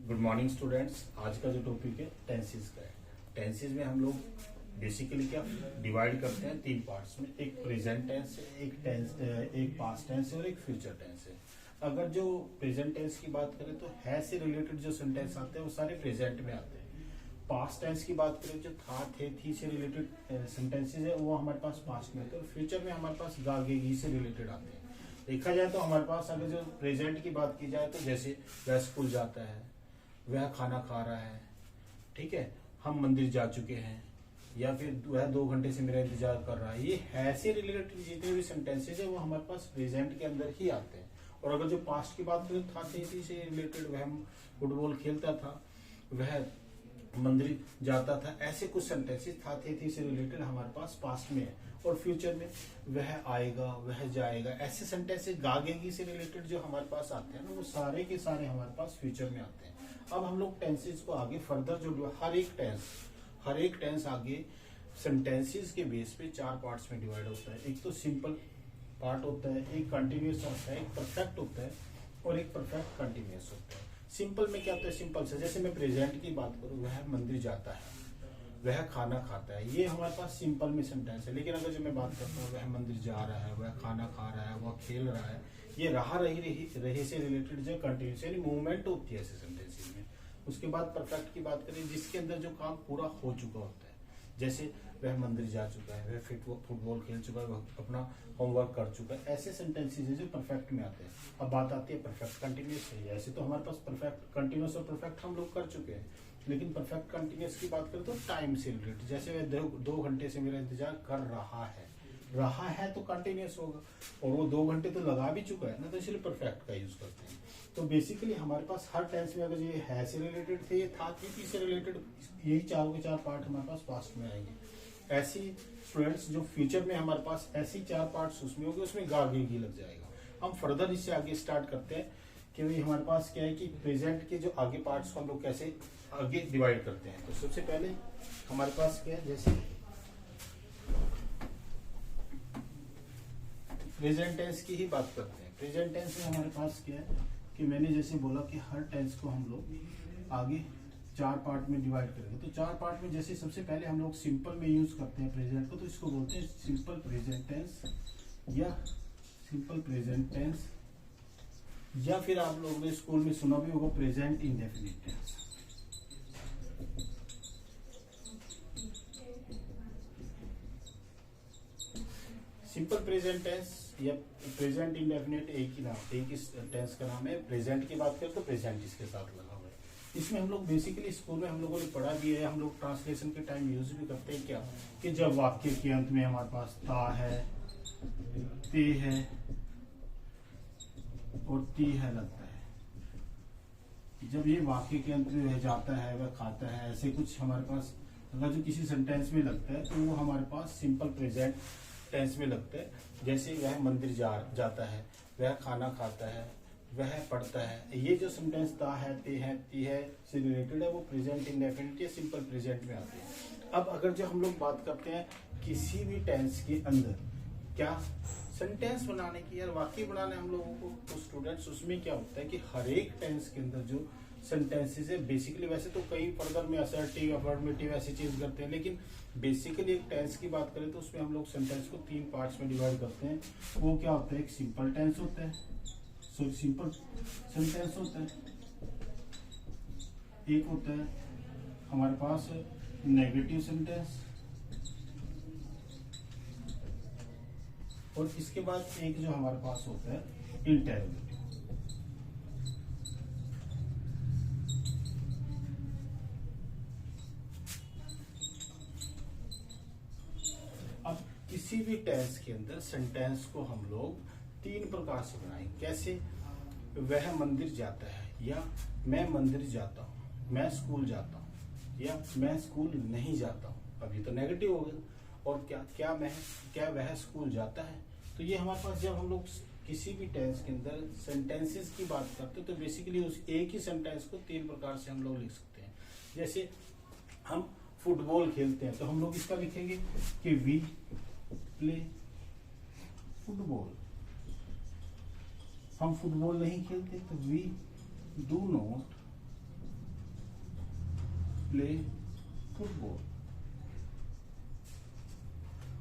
Good morning students. आज का जो टॉपिक है टेंसेस का है। टेंसेस में हम लोग बेसिकली क्या डिवाइड करते हैं तीन पार्ट्स में। एक प्रेजेंट टेंस है, एक पास्ट टेंस है और एक फ्यूचर टेंस है। अगर जो प्रेजेंट टेंस की बात करें तो है से रिलेटेड जो सेंटेंस आते हैं वो सारे प्रेजेंट में आते हैं। पास्ट टेंस की बात करें जो था, थे, थी से रिलेटेड सेंटेंसेस है वो हमारे पास पास्ट में आते हैं। और फ्यूचर में हमारे पास गागेगी से रिलेटेड आते हैं। देखा जाए तो हमारे पास अगर जो प्रेजेंट की बात की जाए तो जैसे वह स्कूल जाता है, वह खाना खा रहा है, ठीक है, हम मंदिर जा चुके हैं, या फिर वह 2 घंटे से मेरा इंतजार कर रहा है। ये है से रिलेटेड जितने भी सेंटेंसेज है वो हमारे पास प्रेजेंट के अंदर ही आते हैं। और अगर जो पास्ट की बात करें था, थे, थी से रिलेटेड, वह फुटबॉल खेलता था, वह मंदिर जाता था, ऐसे कुछ सेंटेंसेस था, थे, थी से रिलेटेड हमारे पास पास्ट में है। और फ्यूचर में वह आएगा, वह जाएगा, ऐसे सेंटेंसेस गागेगी से रिलेटेड जो हमारे पास आते हैं ना, वो सारे के सारे हमारे पास फ्यूचर में आते हैं। अब हम लोग टेंसेस को आगे फर्दर जो हर एक टेंस आगे सेंटेंसेस के बेस पे 4 पार्ट्स में डिवाइड होता है। एक तो सिंपल पार्ट होता है, एक कंटिन्यूअस होता है, एक परफेक्ट होता है और एक परफेक्ट कंटिन्यूअस होता है। सिंपल में क्या होता है? सिंपल से जैसे मैं प्रेजेंट की बात करूं, वह मंदिर जाता है, वह खाना खाता है, ये हमारे पास सिंपल में सेंटेंस है। लेकिन अगर जो मैं बात करता हूँ, वह मंदिर जा रहा है, वह खाना खा रहा है, वह खेल रहा है, ये रही से रिलेटेड जो कंटिन्यूस यानी मूवमेंट होती है ऐसे सेंटेंसेस में। उसके बाद परफेक्ट की बात करें जिसके अंदर जो काम पूरा हो चुका होता है, जैसे वह मंदिर जा चुका है, वह फुटबॉल खेल चुका है, वह अपना होमवर्क कर चुका है, ऐसे सेंटेंसेस जो परफेक्ट में आते हैं। अब बात आती है परफेक्ट कंटिन्यूस है। ऐसे तो हमारे पास परफेक्ट कंटिन्यूस और परफेक्ट हम लोग कर चुके हैं, लेकिन परफेक्ट कंटिन्यूस की बात करें तो टाइम से रिलेटेड, जैसे वह 2 घंटे से मेरा इंतजार कर रहा है तो कंटिन्यूस होगा, और वो 2 घंटे तो लगा भी चुका है ना, तो इसलिए परफेक्ट का यूज करते हैं। तो बेसिकली हमारे पास हर टेंस में अगर ये है से रिलेटेड थे, ये था, थी से रिलेटेड, यही चारों के 4 पार्ट हमारे पास पास्ट में आएंगे। ऐसी स्टूडेंट्स जो फ्यूचर में हमारे पास ऐसी 4 पार्ट्स उसमें होंगे, उसमें गागेगी लग जाएगा। हम फर्दर इससे आगे स्टार्ट करते हैं कि भाई हमारे पास क्या है कि प्रेजेंट के जो आगे पार्ट्स को हम लोग कैसे आगे डिवाइड करते हैं। तो सबसे पहले हमारे पास क्या है, जैसे प्रेजेंट टेंस की ही बात करते हैं। प्रेजेंट टेंस में हमारे पास क्या है कि मैंने जैसे बोला कि हर टेंस को हम लोग आगे 4 पार्ट में डिवाइड करेंगे। तो 4 पार्ट में जैसे सबसे पहले हम लोग सिंपल में यूज करते हैं प्रेजेंट को, तो इसको बोलते हैं सिंपल प्रेजेंट टेंस या सिंपल प्रेजेंट टेंस, या फिर आप लोगों ने स्कूल में सुना भी होगा present indefinite tense. Simple present tense या प्रेजेंट इंडेफिनिट एक ही टेंस का नाम है। प्रेजेंट की बात करें तो प्रेजेंट इसके साथ लगा हुआ है। इसमें हम लोग बेसिकली स्कूल में हम लोगों ने पढ़ा भी है, हम लोग ट्रांसलेशन के टाइम यूज भी करते हैं क्या, कि जब वाक्य के अंत में हमारे पास ता है, ते है और ती है लगता है, जब ये वाक्य के अंत में वह जाता है, वह खाता है, ऐसे कुछ हमारे पास अगर जो किसी सेंटेंस में लगता है तो वो हमारे पास सिंपल प्रेजेंट टेंस में लगता है। जैसे वह मंदिर जाता है, वह खाना खाता है, वह पढ़ता है, ये जो सेंटेंस ता है, ते है, ती है से रिलेटेड है, वो प्रेजेंट इंडेफिनिट या सिंपल प्रेजेंट में आते हैं। अब अगर जो हम लोग बात करते हैं किसी भी टेंस के अंदर क्या सेंटेंस बनाने की, यार वाक्य बनाने हम लोगों को, तो स्टूडेंट्स उसमें क्या होता है कि हर एक टेंस के अंदर जो सेंटेंसेस है बेसिकली, वैसे तो कई फर्दर में असर्टिव, अफर्मेटिव ऐसी चीज करते हैं, लेकिन बेसिकली एक टेंस की बात करें तो उसमें हम लोग सेंटेंस को 3 पार्ट्स में डिवाइड करते हैं। वो क्या होता है, एक सिंपल टेंस होता है, सॉरी सिंपल सेंटेंस होता है, एक होता है हमारे पास नेगेटिव सेंटेंस, और इसके बाद एक जो हमारे पास होता है इंटेरोगेटिव। अब किसी भी टेंस के अंदर सेंटेंस को हम लोग 3 प्रकार से बनाएंगे। कैसे? वह मंदिर जाता है, या मैं मंदिर जाता हूँ, मैं स्कूल जाता हूँ, या मैं स्कूल नहीं जाता हूँ। अभी तो नेगेटिव हो गया। और क्या वह स्कूल जाता है। तो ये हमारे पास जब हम लोग किसी भी टेंस के अंदर सेंटेंसेस की बात करते हैं तो बेसिकली उस एक ही सेंटेंस को 3 प्रकार से हम लोग लिख सकते हैं। जैसे हम फुटबॉल खेलते हैं तो हम लोग इसका लिखेंगे कि वी प्ले फुटबॉल। हम फुटबॉल नहीं खेलते तो we do not play football.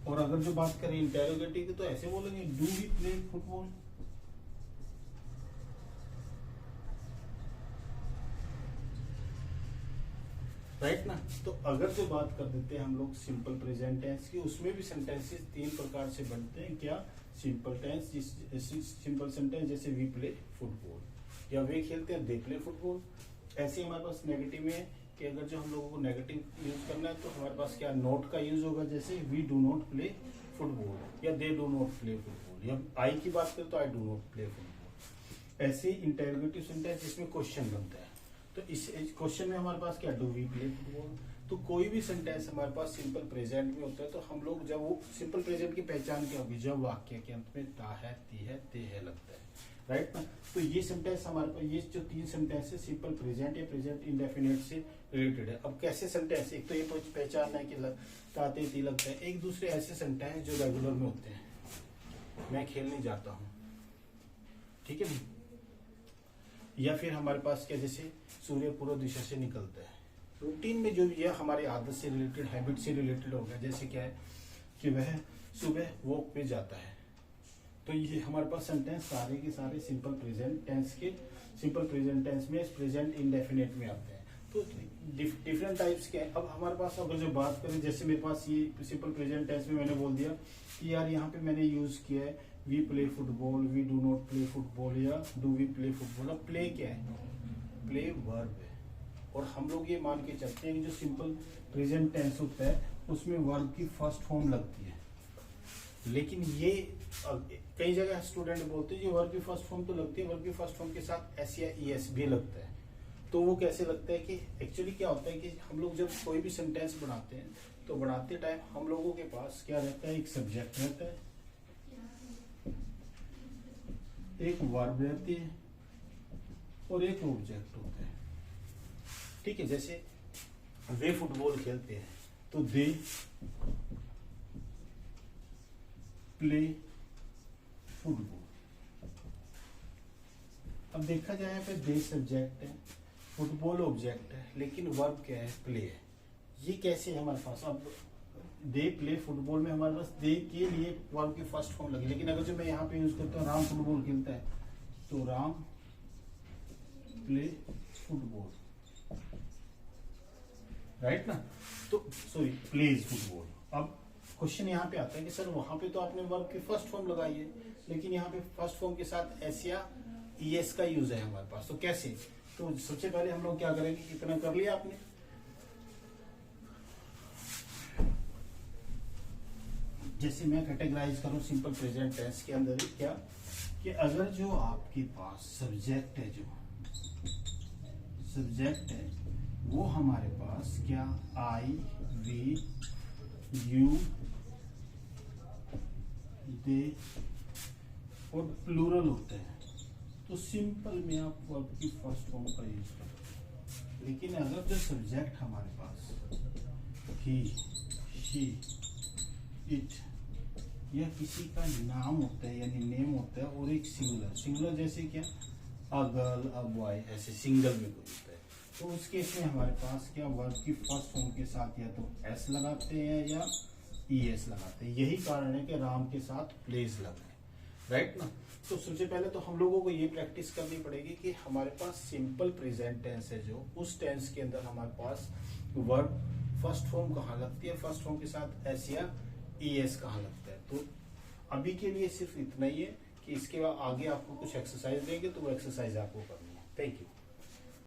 और अगर जो बात करें इंटेरोगेटिव की तो ऐसे बोलेंगे do we play football. Right ना। तो अगर जो बात कर देते हैं हम लोग सिंपल प्रेजेंट टेंस की, उसमें भी सेंटेंसेस तीन प्रकार से बनते हैं। क्या? सिंपल टेंस, सिंपल सेंटेंस जैसे वी प्ले फुटबॉल, या वे खेलते हैं दे प्ले फुटबॉल। ऐसे हमारे पास नेगेटिव में है कि अगर जो हम लोगों को नेगेटिव यूज करना है तो हमारे पास क्या नोट का यूज होगा, जैसे we do not play football या they do not play football, या आई की बात करें तो I do not play football. ऐसे इंटेरोगेटिव सेंटेंस जिसमें क्वेश्चन बनता है, तो इस क्वेश्चन में हमारे पास क्या डू वी प्ले फुटबॉल। तो कोई भी सेंटेंस हमारे पास सिंपल प्रेजेंट में होता है तो हम लोग जब वो सिंपल प्रेजेंट की पहचान क्या होगी, जब वाक्य के अंत में ता है, ती है, ते है लगता है। राइट ना। तो ये सेंटेंस हमारे पास, ये जो तीन सेंटेंस है सिंपल प्रेजेंट या प्रेजेंट इंडेफिनिट से रिलेटेड है। अब कैसे सेंटेंस, एक तो ये पहचानना है कि ता, ते, ती लगता है। एक दूसरे ऐसे सेंटेंस जो रेगुलर में होते हैं, मैं खेलने जाता हूँ, ठीक है। या फिर हमारे पास क्या, जैसे सूर्य पूर्व दिशा से निकलता है। रूटीन में जो ये हमारे आदत से रिलेटेड, हैबिट से रिलेटेड हो गया, जैसे क्या है कि वह सुबह वॉक पे जाता है। तो ये हमारे पास सेंटेंस सारे के सारे सिंपल प्रेजेंट टेंस के, सिंपल प्रेजेंट टेंस में प्रेजेंट इंडेफिनिट में आते हैं। तो डिफरेंट टाइप्स के हैं। अब हमारे पास अगर जो बात करें, जैसे मेरे पास ये सिंपल प्रेजेंट टेंस में मैंने बोल दिया कि यार यहाँ पे मैंने यूज किया है we play football, we do not play football, या डू वी प्ले फुटबॉल। अब प्ले क्या है? प्ले वर्ब है। और हम लोग ये मान के चलते हैं कि जो सिंपल प्रेजेंट टेंस होता है उसमें वर्ब की फर्स्ट फॉर्म लगती है। लेकिन ये कई जगह स्टूडेंट बोलते हैं कि वर्ब की फर्स्ट फॉर्म तो लगती है, वर्ब की फर्स्ट फॉर्म के साथ एस या ई एस भी लगता है। तो वो कैसे लगता है कि एक्चुअली क्या होता है कि हम लोग जब कोई भी सेंटेंस बनाते हैं तो बनाते टाइम हम लोगों के पास क्या रहता है, एक सब्जेक्ट रहता है, एक वर्ब रहती है और एक ऑब्जेक्ट होता है। ठीक है। जैसे वे फुटबॉल खेलते हैं तो दे प्ले फुटबॉल। अब देखा जाए यहाँ पे दे सब्जेक्ट है, फुटबॉल ऑब्जेक्ट है, लेकिन वर्ब क्या है? प्ले है। ये कैसे है हमारे पास? अब दे प्ले फुटबॉल में हमारे पास दे के लिए वर्ब की फर्स्ट फॉर्म लगी, लेकिन अगर जो मैं यहाँ पे यूज करता हूँ राम फुटबॉल खेलता है तो राम प्ले फुटबॉल। राइट ना। तो सॉरी प्लेज फुटबॉल। अब क्वेश्चन यहाँ पे आता है कि सर वहां पे तो आपने वर्ब की फर्स्ट फॉर्म लगाई है, लेकिन यहाँ पे फर्स्ट फॉर्म के साथ एस या ई एस का यूज है हमारे पास, तो कैसे? तो सबसे पहले हम लोग क्या करेंगे, कितना कर लिया आपने, जैसे मैं कैटेगराइज करूं सिंपल प्रेजेंट टेंस के अंदर क्या कि अगर जो आपके पास सब्जेक्ट है, जो सब्जेक्ट है वो हमारे पास क्या आई, वी, यू, दे और प्लूरल होते हैं, तो सिंपल में आप वर्ब की फर्स्ट फॉर्म का यूज करें। लेकिन अगर जो सब्जेक्ट हमारे पास ही, शी, इट या किसी का नाम होता है यानी नेम होता है और एक सिंगुलर, सिंगुलर जैसे क्या अ गर्ल, अ बॉय, ऐसे सिंगल में कोई होता है, तो उस केस में हमारे पास क्या वर्ब की फर्स्ट फॉर्म के साथ या तो एस लगाते हैं या ई एस लगाते हैं। यही कारण है कि राम के साथ प्लेस लगा है। राइट ना। तो सबसे पहले तो हम लोगों को ये प्रैक्टिस करनी पड़ेगी कि हमारे पास सिंपल प्रेजेंट टेंस है, जो उस टेंस के अंदर हमारे पास वर्ब फर्स्ट फॉर्म कहाँ लगती है, फर्स्ट फॉर्म के साथ एस या ई एस कहाँ लगता है। तो अभी के लिए सिर्फ इतना ही है कि इसके बाद आगे आपको कुछ एक्सरसाइज देंगे तो वो एक्सरसाइज आपको करनी है। Thank you.